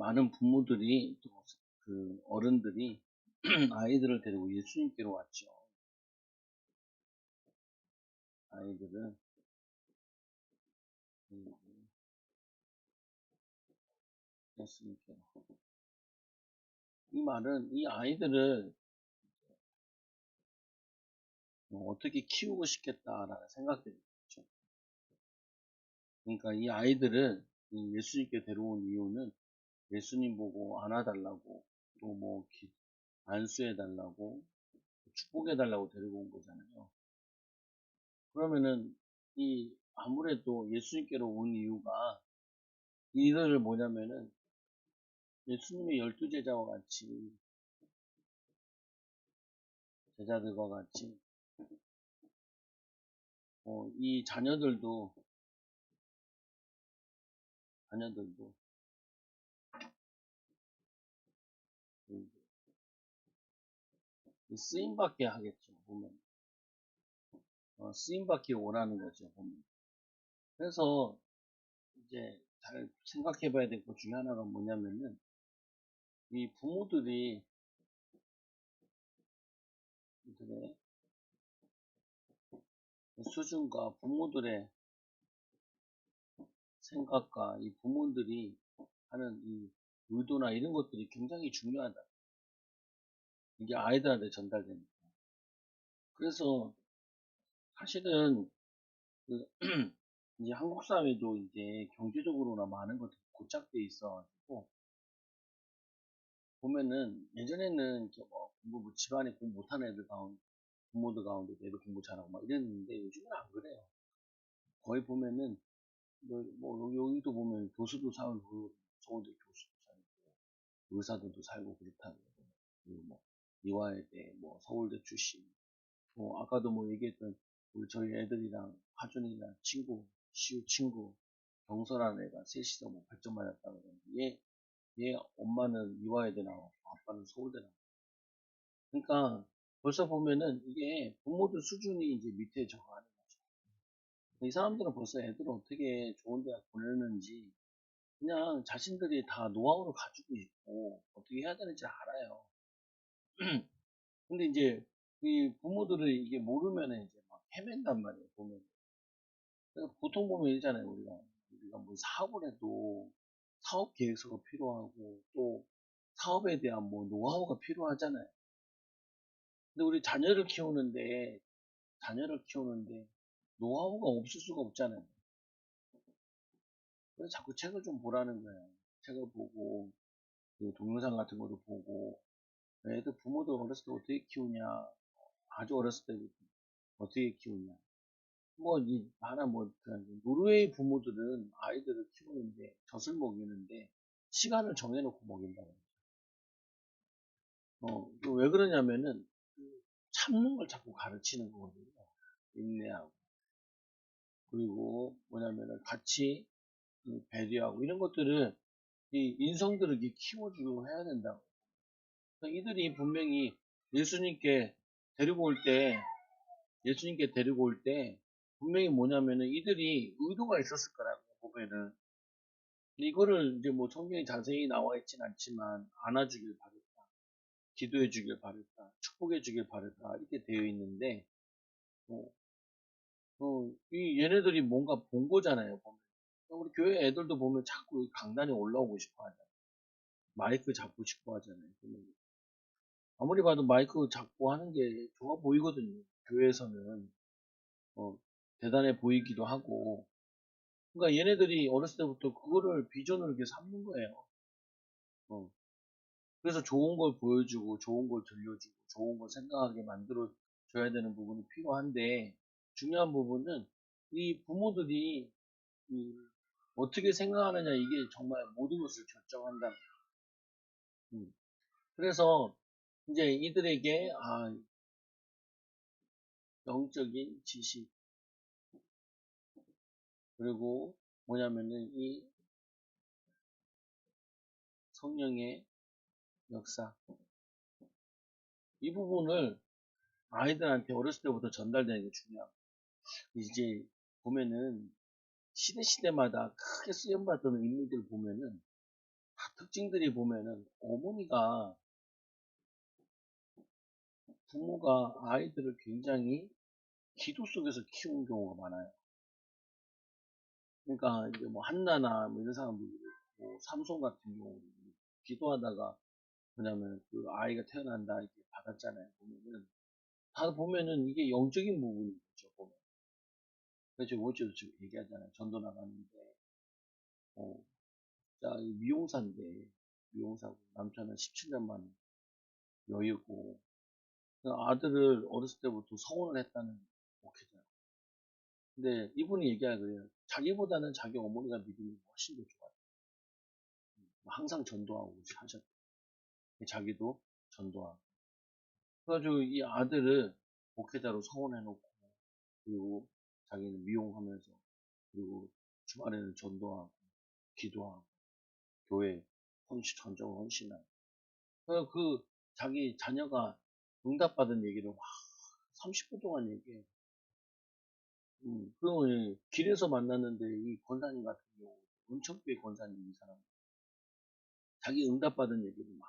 많은 부모들이 또 그 어른들이 아이들을 데리고 예수님께로 왔죠. 아이들은 예수님께로. 이 말은 이 아이들을 어떻게 키우고 싶겠다라는 생각들이 있죠. 그러니까 이 아이들을 예수님께 데려온 이유는 예수님 보고 안아달라고 또 뭐 안수해달라고 축복해달라고 데리고 온 거잖아요. 그러면은 이 아무래도 예수님께로 온 이유가 이들을 뭐냐면은 예수님의 12제자와 같이 제자들과 같이 이 자녀들도 쓰임받게 하겠죠. 보면 쓰임받기 원하는 거죠. 보면. 그래서 이제 잘 생각해 봐야 될 것 중에 하나가 뭐냐면은 이 부모들의 수준과 부모들의 생각과 이 부모들이 하는 이 의도나 이런 것들이 굉장히 중요하다. 이게 아이들한테 전달됩니다. 그래서 사실은 그 이제 한국 사회도 이제 경제적으로나 많은 것들이 고착돼 있어가지고 보면은 예전에는 이제 공부 집안에 공부 못하는 애들 가운데 부모들 가운데 애들 공부 잘하고 막 이랬는데 요즘은 안 그래요. 거의 보면은 여기도 보면 교수도 살고 서울대 교수도 살고 의사들도 살고 그렇다고 그리고 뭐 이화여대 뭐 서울대 출신 아까도 뭐 얘기했던 우리 저희 애들이랑 하준이랑 시우 친구 경설한 애가 셋이서 뭐 100점 맞았다고 그러는데 얘 엄마는 이화여대 나왔고 아빠는 서울대 나왔고 그러니까 벌써 보면은 이게 부모들 수준이 이제 밑에 적어가는 거죠. 이 사람들은 벌써 애들을 어떻게 좋은 대학 보내는지 그냥 자신들이 다 노하우를 가지고 있고 어떻게 해야 되는지 알아요. 근데 이제 이 부모들이 이게 모르면은 이제 막 헤맨단 말이에요. 보면. 그래서 보통 보면 이잖아요. 우리가 뭐 사업을 해도 사업 계획서가 필요하고 또 사업에 대한 뭐 노하우가 필요하잖아요. 근데 우리 자녀를 키우는데 노하우가 없을 수가 없잖아요. 그래서 자꾸 책을 좀 보라는 거예요. 책을 보고 그 동영상 같은 것도 보고 애들 부모들 어렸을 때 어떻게 키우냐 아주 어렸을 때부터 어떻게 키우냐 노르웨이 부모들은 아이들을 키우는데 젖을 먹이는데 시간을 정해놓고 먹인다고. 왜 그러냐면은 참는 걸 자꾸 가르치는 거거든요. 인내하고 그리고 뭐냐면은 같이 배려하고 이런 것들을 이 인성들을 이렇게 키워주고 해야 된다고. 그러니까 이들이 분명히 예수님께 데리고 올 때 분명히 뭐냐면은 이들이 의도가 있었을 거라고 보면은 이거를 이제 뭐 성경에 자세히 나와 있진 않지만 안아주길 바랬다, 기도해주길 바랬다, 축복해주길 바랬다 이렇게 되어 있는데 어, 이 얘네들이 뭔가 본 거잖아요. 보면. 우리 교회 애들도 보면 자꾸 강단에 올라오고 싶어 하잖아요. 마이크 잡고 싶어 하잖아요. 아무리 봐도 마이크 잡고 하는 게 좋아 보이거든요. 교회에서는 대단해 보이기도 하고. 그러니까 얘네들이 어렸을 때부터 그거를 비전을 이렇게 삼는 거예요. 어, 그래서 좋은 걸 보여주고, 좋은 걸 들려주고, 좋은 걸 생각하게 만들어 줘야 되는 부분이 필요한데, 중요한 부분은 이 부모들이 어떻게 생각하느냐 이게 정말 모든 것을 결정한다. 그래서 이제 이들에게 영적인 지식 그리고 뭐냐면은 이 성령의 역사 이 부분을 아이들한테 어렸을 때부터 전달되는 게 중요합니다. 이제 보면은 시대마다 크게 쓰임받는 인물들 보면은 특징들이 보면은 부모가 아이들을 굉장히 기도 속에서 키운 경우가 많아요. 그러니까 이제 뭐 한나나 뭐 이런 사람들이 뭐 삼손 같은 경우 기도하다가 뭐냐면 그 아이가 태어난다 이렇게 받았잖아요. 보면은 다 보면은 이게 영적인 부분이죠. 보면. 그래서 제가 어제도 지금 얘기하잖아요. 전도 나가는데 자 미용사인데 미용사고 남편은 17년 만에 여유고 그 아들을 어렸을 때부터 서원을 했다는 목회자예요. 근데 이분이 얘기하는 거예요. 자기보다는 자기 어머니가 믿음이 훨씬 더 좋아요. 항상 전도하고 하셨대. 자기도 전도하고. 그래가지고 이 아들을 목회자로 서원해놓고 그리고 자기는 미용하면서 그리고 주말에는 전도하고 기도하고 교회 전적으로 헌신하고 그래서 그 자기 자녀가 응답받은 얘기를 막 30분 동안 얘기해. 그리고 길에서 만났는데 이 권사님 같은 경우 은총교회 권사님 이 사람 자기 응답받은 얘기를 막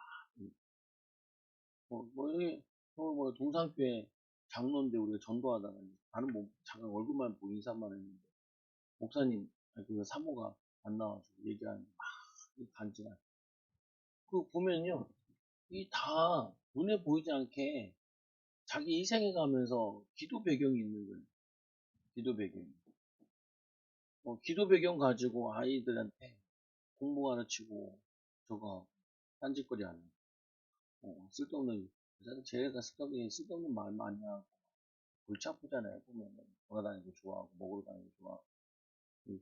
여기 뭐 동산교회 장로인데 우리가 전도하다가 나는 뭐 잠깐 얼굴만 보고 인사만 했는데 목사님 그 사모가 안 나와가지고 얘기하는 막 간지나 그 보면요 이 다 눈에 보이지 않게 자기 희생해 가면서 기도 배경이 있는 거예요. 기도 배경. 기도 배경 가지고 아이들한테 공부 가르치고 저거 딴짓거리 하는 쓸데없는 제가 쓸데없는 말 많이 하고 골치 아프잖아요. 보면은 돌아다니고 좋아하고 먹으러 다니고 좋아하고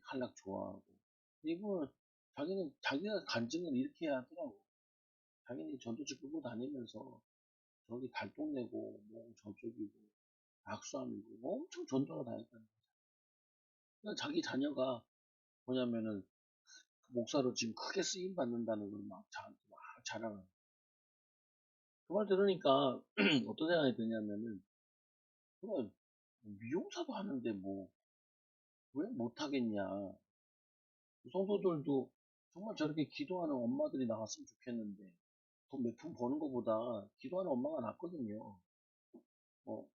한락 좋아하고 이분 자기는 자기가 간증을 이렇게 해야 하더라고. 자기는 전도지 끌고 다니면서 저기 달동 내고 뭐 저쪽이고 악수하고 엄청 전도하러 다녔다는 거죠. 그러니까 자기 자녀가 뭐냐면은 목사로 지금 크게 쓰임 받는다는 걸 막 자랑하는. 그 말 들으니까 어떤 생각이 드냐면은 그냥 미용사도 하는데 뭐 왜 못하겠냐. 성도들도 정말 저렇게 기도하는 엄마들이 나왔으면 좋겠는데 돈 몇 푼 버는 것보다 기도하는 엄마가 낫거든요. 어,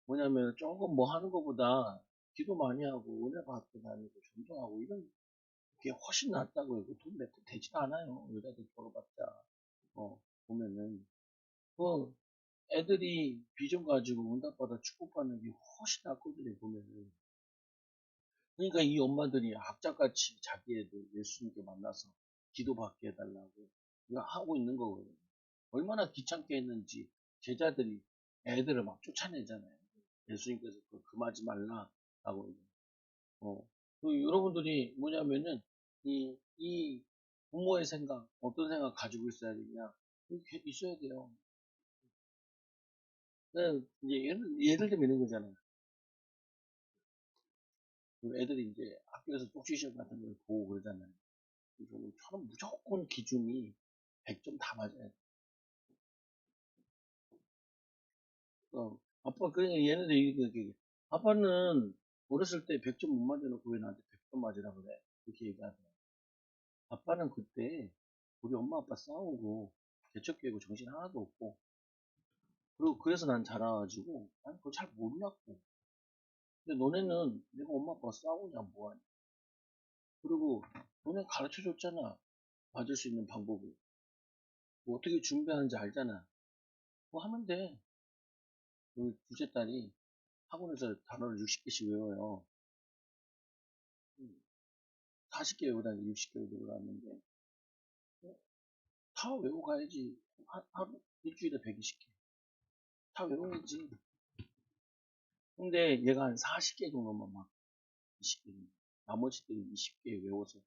뭐냐면 조금 뭐 하는 것보다 기도 많이 하고 은혜 받고 다니고 전도하고 이런 게 훨씬 낫다고요. 돈 몇 푼 되지도 않아요. 여자들 벌어봤자 보면은 그 애들이 비전 가지고 응답받아 축복받는 게 훨씬 낫거든요. 보면은 그러니까 이 엄마들이 악착같이 자기 애들 예수님께 만나서 기도받게 해달라고 이거 하고 있는 거거든요. 얼마나 귀찮게 했는지 제자들이 애들을 막 쫓아내잖아요. 예수님께서 금하지 말라라고. 여러분들이 뭐냐면은 이 부모의 생각 어떤 생각 가지고 있어야 되냐 이렇게 있어야 돼요. 이제 예를 들면 이런 거잖아요. 애들이 이제 학교에서 쪽지 시험 같은 걸 보고 그러잖아요. 저는 무조건 기준이 100점 다 맞아야 돼. 아빠, 그러니까 얘네들 이렇게, 아빠는 어렸을 때 100점 못 맞아놓고 왜 나한테 100점 맞으라 그래? 이렇게 얘기하더라고. 아빠는 그때 우리 엄마 아빠 싸우고, 개척교회고 정신 하나도 없고, 그리고 그래서 난 자라가지고, 난 그걸 잘 몰랐고. 근데 너네는 내가 엄마 아빠가 싸우냐, 뭐하냐. 그리고 너네 가르쳐 줬잖아. 맞을 수 있는 방법을. 뭐 어떻게 준비하는지 알잖아. 뭐 하면 돼. 우리 둘째 딸이 학원에서 단어를 60개씩 외워요. 40개 외우다니 60개 외우라는데 다 외우고 가야지. 하루 일주일에 120개 다 외워야지. 근데 얘가 한 40개 정도만 막 20개 나머지들은 20개 외워서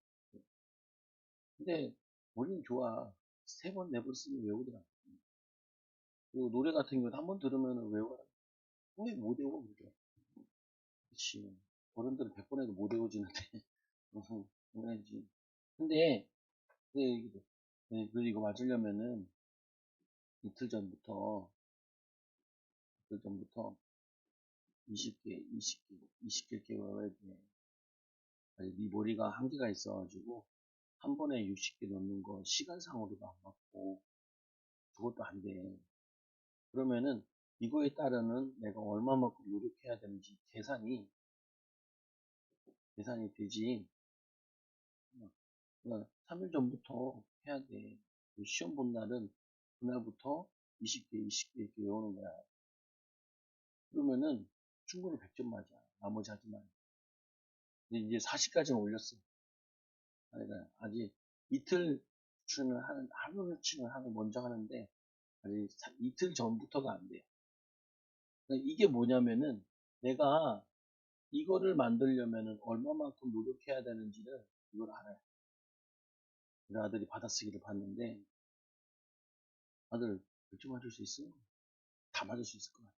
근데 머리는 좋아. 3번 4번 쓰면 외우더라. 그리고 노래 같은 경우도 한 번 들으면 외워라. 왜 못 외워 그게. 그치. 어른들은 100번 해도 못 외워지는데 외워야지. 근데 이거 맞으려면은 이틀 전부터 20개, 20개, 20개 외워야 돼. 아니, 네 머리가 한계가 있어가지고 한 번에 60개 넣는 거 시간상으로도 안 맞고 그것도 안 돼. 그러면은 이거에 따르는 내가 얼마만큼 노력해야 되는지 계산이 되지. 그러니까 3일 전부터 해야 돼. 시험 본 날은 그날부터 20개, 20개 이렇게 외우는 거야. 그러면은 충분히 100점 맞아. 나머지 하지 마. 근데 이제 40까지는 올렸어. 그러니까 아직 이틀치는 하는, 하루치는 하는, 먼저 하는데, 아직 이틀 전부터가 안 돼요. 그러니까 이게 뭐냐면은, 내가 이거를 만들려면은 얼마만큼 노력해야 되는지를 이걸 알아요. 우리 아들이 받아쓰기를 봤는데, 아들, 100점 맞을 수 있어? 다 맞을 수 있을 것 같아.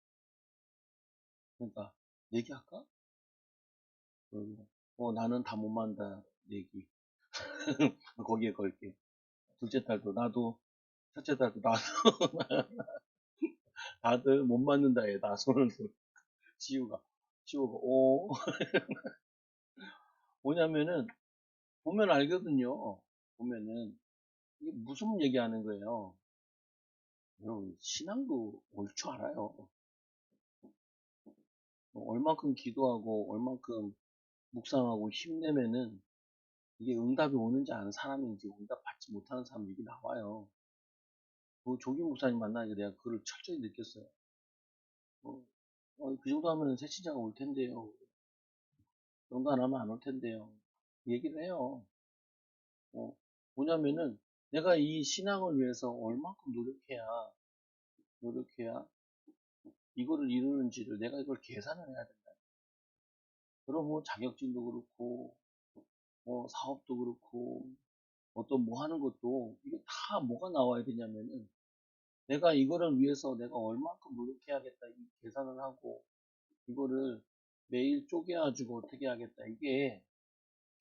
그러니까, 내기할까? 그러고, 나는 다 못 만다, 내기. 거기에 걸게. 둘째 딸도, 나도, 첫째 딸도, 나도, 다들 못 맞는다, 해. 나 손을 들어. 지우가, 뭐냐면은, 보면 알거든요. 보면은, 이게 무슨 얘기하는 거예요. 여러분, 신앙도 올 줄 알아요. 얼만큼 기도하고, 얼만큼 묵상하고 힘내면은, 이게 응답이 오는지 아는 사람인지, 응답 받지 못하는 사람 얘기 나와요. 그 조기 목사님 만나니까 내가 그걸 철저히 느꼈어요. 어, 그 정도 하면 새신자가 올 텐데요. 그 정도 안 하면 안 올 텐데요. 얘기를 해요. 어, 뭐냐면은, 내가 이 신앙을 위해서 얼만큼 노력해야 이거를 이루는지를 내가 이걸 계산을 해야 된다. 그럼 뭐 자격증도 그렇고, 뭐 사업도 그렇고, 어떤 뭐 하는 것도 이게 다 뭐가 나와야 되냐면은 내가 이거를 위해서 내가 얼만큼 노력해야겠다 이 계산을 하고 이거를 매일 쪼개가지고 어떻게 하겠다 이게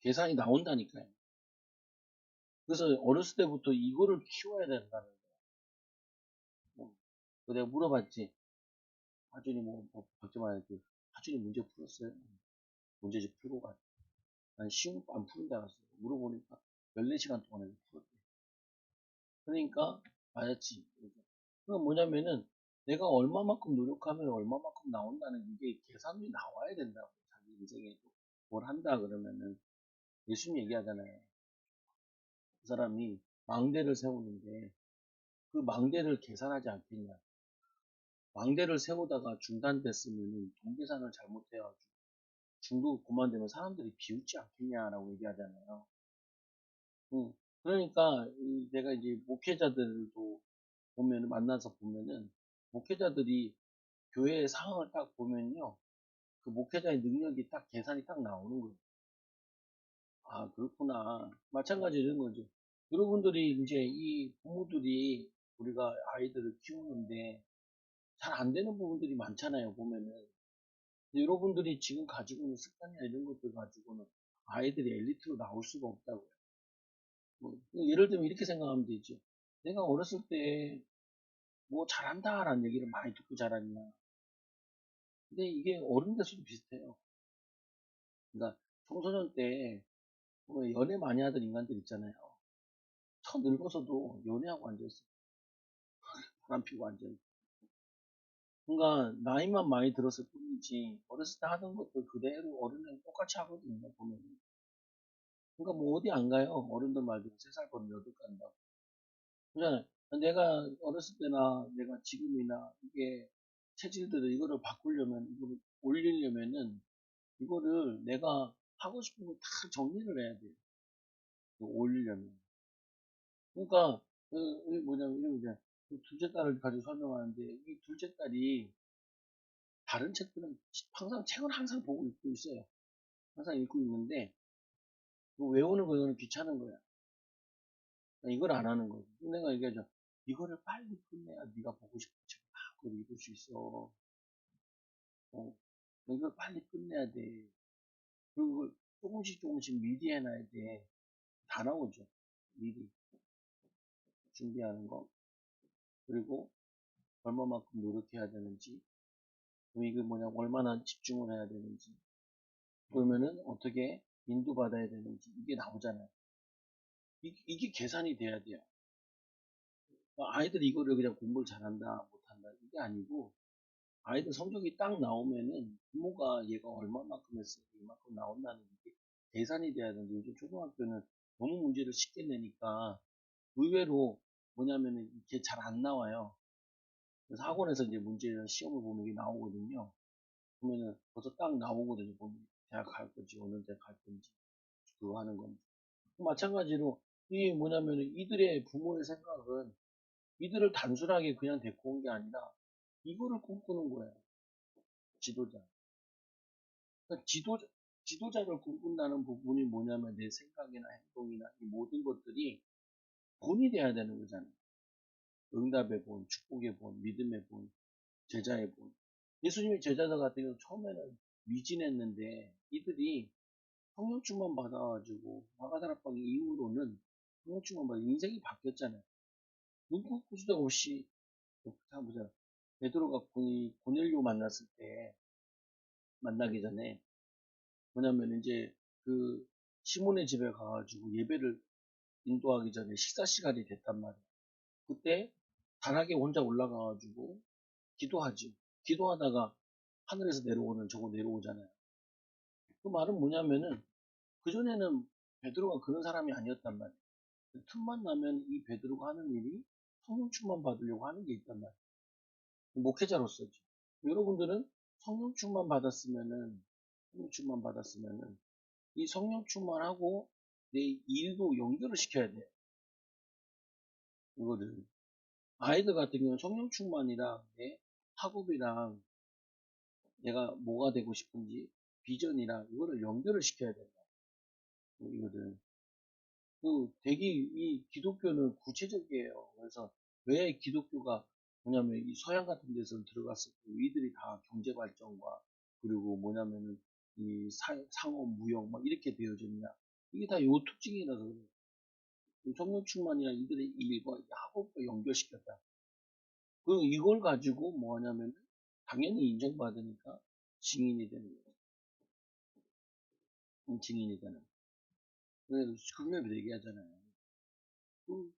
계산이 나온다니까요. 그래서 어렸을 때부터 이거를 키워야 된다는 거예요. 내가 물어봤지. 하준이 걱정 말고 하준이 문제 풀었어요. 문제집 풀고 가. 난 시험 안 푸는 줄 알았어. 물어보니까 14시간 동안에 풀었대. 그러니까 맞았지. 그건 뭐냐면은 내가 얼마만큼 노력하면 얼마만큼 나온다는 이게 계산이 나와야 된다고. 자기 인생에 뭘 한다 그러면은 예수님 얘기하잖아요. 그 사람이 망대를 세우는데 그 망대를 계산하지 않겠냐. 망대를 세우다가 중단됐으면은 동계산을 잘못해가지고 중도 그만되면 사람들이 비웃지 않겠냐라고 얘기하잖아요. 응. 그러니까 내가 이제 목회자들도 보면 만나서 보면은 목회자들이 교회의 상황을 딱 보면요. 그 목회자의 능력이 딱 계산이 딱 나오는 거예요. 아, 그렇구나. 마찬가지로 이런 거죠. 여러분들이 이제 이 부모들이 우리가 아이들을 키우는데 잘 안 되는 부분들이 많잖아요, 보면은. 근데 여러분들이 지금 가지고 있는 습관이나 이런 것들 가지고는 아이들이 엘리트로 나올 수가 없다고요. 예를 들면 이렇게 생각하면 되죠. 내가 어렸을 때 뭐 잘한다라는 얘기를 많이 듣고 자랐냐. 근데 이게 어른 돼서도 비슷해요. 그러니까 청소년 때 연애 많이 하던 인간들 있잖아요. 쳐 늙어서도 연애하고 앉아있어. 바람 피고 앉아있어. 그러니까 나이만 많이 들었을 뿐이지 어렸을 때 하던 것들 그대로 어른은 똑같이 하거든요. 보면. 그러니까 뭐 어디 안 가요. 어른들 말대로 3살 버는 8 간다고. 그잖아요. 내가 어렸을 때나 내가 지금이나 이게 체질들을 이거를 바꾸려면 이거를 올리려면은 이거를 내가 하고 싶은 걸 다 정리를 해야 돼요. 올리려면. 그러니까 이게 뭐냐면 이런 이제 둘째 딸을 가지고 설명하는데 이 둘째 딸이 다른 책들은 항상 책을 항상 보고 읽고 있어요. 항상 읽고 있는데 외우는 거는 귀찮은 거야. 이걸 안 하는 거지. 내가 얘기하죠. 이거를 빨리 끝내야 네가 보고 싶은 책을 다 그걸 읽을 수 있어. 어, 이걸 빨리 끝내야 돼. 그리고 그걸 조금씩 미리 해놔야 돼. 다 나오죠. 미리 준비하는 거. 그리고 얼마만큼 노력해야 되는지. 그럼 이게 뭐냐, 얼마나 집중을 해야 되는지. 그러면은 어떻게 인도받아야 되는지. 이게 나오잖아요. 이게 계산이 돼야 돼요. 아이들이 이거를 그냥 공부를 잘한다, 못한다, 이게 아니고, 아이들 성적이 딱 나오면은 부모가 얘가 얼마만큼 했으니까 이만큼 나온다는 게 계산이 돼야 되는데 요즘 초등학교는 너무 문제를 쉽게 내니까 의외로 뭐냐면은 이게 잘 안 나와요. 그래서 학원에서 이제 문제를 시험을 보는 게 나오거든요. 그러면은 벌써 딱 나오거든요. 보면 대학 갈 건지 어느 데 갈 건지 그거 하는 건지. 마찬가지로 이 뭐냐면은 이들의 부모의 생각은 이들을 단순하게 그냥 데리고 온 게 아니라 이거를 꿈꾸는 거예요. 지도자. 그러니까 지도자를 꿈꾼다는 부분이 뭐냐면 내 생각이나 행동이나 이 모든 것들이 본이 돼야 되는 거잖아요. 응답의 본, 축복의 본, 믿음의 본, 제자의 본. 예수님의 제자들 같은 경우 처음에는 미진했는데 이들이 성령 충만 받아가지고 마가다락방 이후로는 성령 충만 받아 인생이 바뀌었잖아요. 눈코 수도 없이 보자. 베드로가 고넬료 만났을 때 만나기 전에 뭐냐면 이제 그 시몬의 집에 가가지고 예배를 인도하기 전에 식사 시간이 됐단 말이에요. 그때 단락에 혼자 올라가가지고 기도하지. 기도하다가 하늘에서 내려오는 저거 내려오잖아요. 그 말은 뭐냐면은 그전에는 베드로가 그런 사람이 아니었단 말이에요. 틈만 나면 이 베드로가 하는 일이 성령 충만 받으려고 하는 게 있단 말이에요. 목회자로서지. 여러분들은 성령 충만 받았으면은 성령 충만 받았으면은 이 성령 충만하고 내 일도 연결을 시켜야 돼요. 이거를 아이들 같은 경우는 성령 충만이랑 내 학업이랑 내가 뭐가 되고 싶은지 비전이랑 이거를 연결을 시켜야 된다. 이거를 되게 이 기독교는 구체적이에요. 그래서 왜 기독교가 뭐냐면 이 서양 같은 데서 들어갔을 때 이들이 다 경제 발전과 그리고 뭐냐면은 이 상업 무역 막 이렇게 되어졌냐 이게 다 요 특징이라서 그래요. 성령 충만이랑 이들의 일과 학업과 연결시켰다. 그리고 이걸 가지고 뭐 하냐면 당연히 인정받으니까 증인이 되는 거예요. 증인이 되는. 그래서 금요일에 얘기하잖아요. 그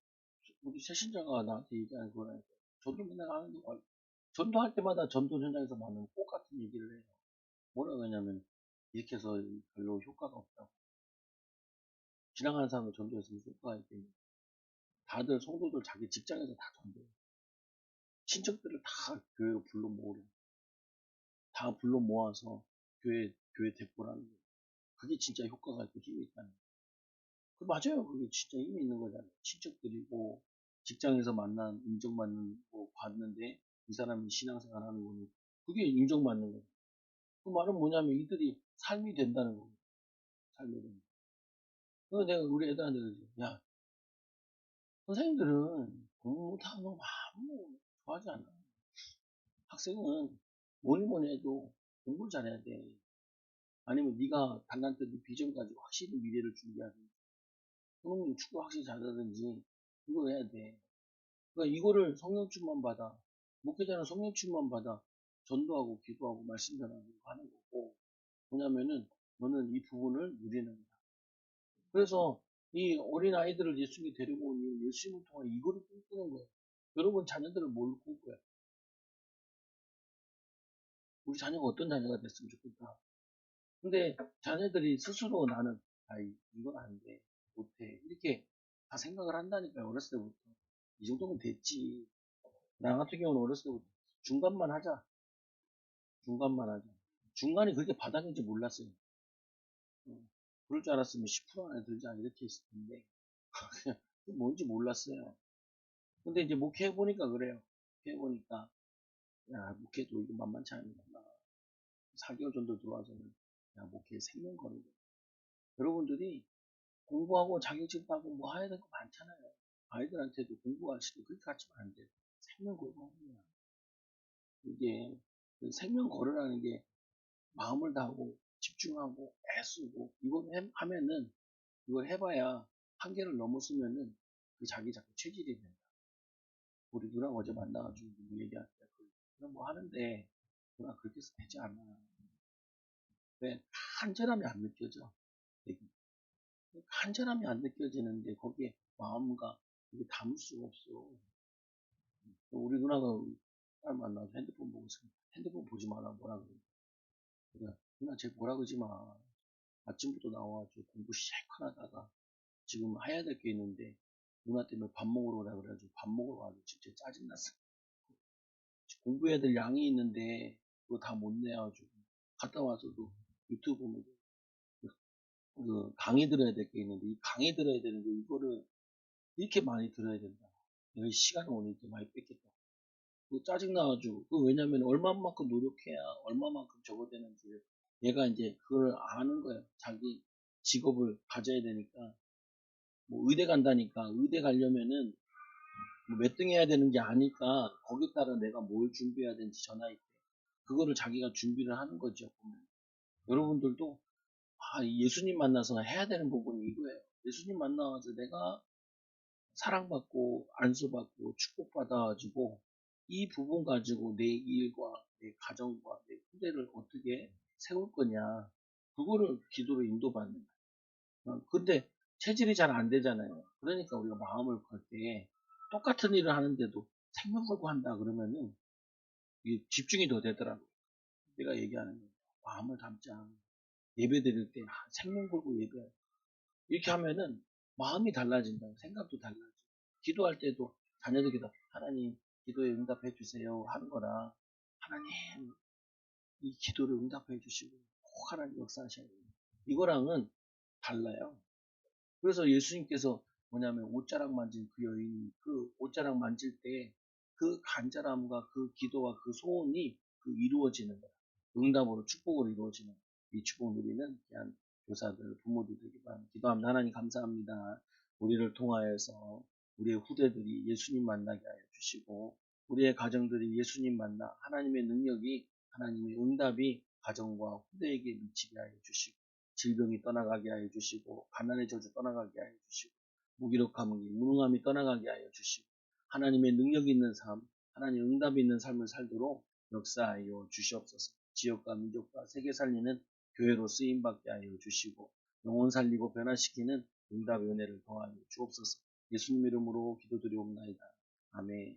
우리 새신자가 나한테 얘기하는 거는 전도 맨날 하는데 전도할 때마다 전도 현장에서 만나는 똑같은 얘기를 해요. 뭐라고 하냐면 이렇게 해서 별로 효과가 없다고. 지나가는 사람은 전도했으면 효과가 있겠니. 다들 성도들 자기 직장에서 다 전도해요. 친척들을 다 교회로 불러 모으려. 다 불러 모아서 교회 데리고라는 거예요. 그게 진짜 효과가 있고 힘이 있다는 거예요. 그 맞아요. 그게 진짜 힘이 있는 거잖아요. 친척들이고 직장에서 만난 인정받는 거 봤는데 이 사람이 신앙생활 하는 거는 그게 인정받는 거예요. 그 말은 뭐냐면 이들이 삶이 된다는 거예요. 삶이 된다. 그래서 내가 우리 애들한테 그러지. 야, 선생님들은 공부 못하는 거 아무 좋아하지 않아. 학생은 뭐니 해도 공부를 잘해야 돼. 아니면 네가 달란트 네 비전 가지고 확실히 미래를 준비하든지 그놈은 축구 확실히 잘하든지 이거 해야 돼. 그러니까 이거를 성령충만 받아. 목회자는 성령충만 받아. 전도하고 기도하고 말씀 전하고 하는 거고 뭐냐면은 너는 이 부분을 누리는 거야. 그래서 이 어린 아이들을 예수님이 데리고 온 이유 예수님을 통해 이거를 꿈꾸는 거예요. 여러분 자녀들은 뭘 꿈꿔요? 우리 자녀가 어떤 자녀가 됐으면 좋겠다. 근데 자녀들이 스스로 나는 이건 안 돼. 못해. 이렇게 다 생각을 한다니까요. 어렸을 때부터. 이 정도면 됐지. 나 같은 경우는 어렸을 때부터 중간만 하자. 중간만 하자. 중간이 그렇게 바닥인지 몰랐어요. 어, 그럴 줄 알았으면 10% 안에 들자 이렇게 했을 텐데 뭔지 몰랐어요. 근데 이제 목회해보니까 그래요. 목회해보니까 야 목회도 이거 만만치 않구나. 4개월 정도 들어와서는 야 목회 생명 거는 거. 여러분들이 공부하고 자격증 따고 뭐 해야 될 거 많잖아요. 아이들한테도 공부할 시도 그렇게 가르치면 안 돼요. 생명 걸고 하는 거야. 이게 그 생명 걸으라는 게 마음을 다하고 집중하고 애쓰고 이걸 하면은 이걸 해봐야 한계를 넘었으면은 그 자기 자꾸 체질이 된다. 우리 누나 어제 만나가지고 뭐 얘기할 때 그냥 뭐 하는데 누나 그렇게 해서 되지 않아. 왜? 간절함이 안 느껴져. 되게. 간절함이 안 느껴지는데 거기에 마음과 이게 담을 수가 없어. 우리 누나가 딸 만나서 핸드폰 보고 있으면 핸드폰 보지 마라 뭐라 그래. 그러니까 누나 쟤 뭐라 그러지 마. 아침부터 나와가지고 공부 실컷 하다가 지금 해야 될 게 있는데 누나 때문에 밥 먹으러 오라 그래가지고 밥 먹으러 와서 진짜 짜증났어. 공부해야 될 양이 있는데 그거 다 못 내가지고 갔다 와서도 유튜브 보면 그 강의 들어야 될 게 있는데 이 강의 들어야 되는데 이거를 이렇게 많이 들어야 된다. 내가 시간을 오늘 이렇게 많이 뺏겠다. 그 짜증나가지고 그 왜냐면 얼마만큼 노력해야 얼마만큼 저거 되는지 얘가 이제 그걸 아는 거예요. 자기 직업을 가져야 되니까 뭐 의대 간다니까 의대 가려면은 뭐몇 등 해야 되는 게 아니까 거기에 따라 내가 뭘 준비해야 되는지 전화할 때 그거를 자기가 준비를 하는 거죠. 보면. 여러분들도 예수님 만나서 해야 되는 부분이 이거예요. 예수님 만나서 내가 사랑받고 안수받고 축복받아가지고 이 부분 가지고 내 일과 내 가정과 내 후대를 어떻게 세울 거냐 그거를 기도로 인도받는 거예요. 근데 체질이 잘 안 되잖아요. 그러니까 우리가 마음을 걸 때 똑같은 일을 하는데도 생명 걸고 한다 그러면은 이게 집중이 더 되더라고요. 내가 얘기하는 거 마음을 담자. 예배 드릴 때 생명 걸고 예배 이렇게 하면은 마음이 달라진다. 생각도 달라져. 기도할 때도 자녀들 기도 하나님 기도에 응답해 주세요 하는 거라 하나님 이 기도를 응답해 주시고 꼭 하나님 역사하셔야 돼요. 이거랑은 달라요. 그래서 예수님께서 뭐냐면 옷자락 만진 그 여인이 그 옷자락 만질 때 그 간절함과 그 기도와 그 소원이 그 이루어지는 거야. 응답으로 축복으로 이루어지는 이 축복 누리는 귀한 교사들, 부모들 되기 바랍니다. 기도합니다. 하나님 감사합니다. 우리를 통하여서 우리의 후대들이 예수님 만나게 하여 주시고 우리의 가정들이 예수님 만나 하나님의 능력이 하나님의 응답이 가정과 후대에게 미치게 하여 주시고 질병이 떠나가게 하여 주시고 가난의 저주 떠나가게 하여 주시고 무기력함이 무능함이 떠나가게 하여 주시고 하나님의 능력 있는 삶 하나님의 응답이 있는 삶을 살도록 역사하여 주시옵소서. 지역과 민족과 세계 살리는 교회로 쓰임받게 하여 주시고 영혼 살리고 변화시키는 응답의 은혜를 더하여 주옵소서. 예수님 이름으로 기도드리옵나이다. 아멘.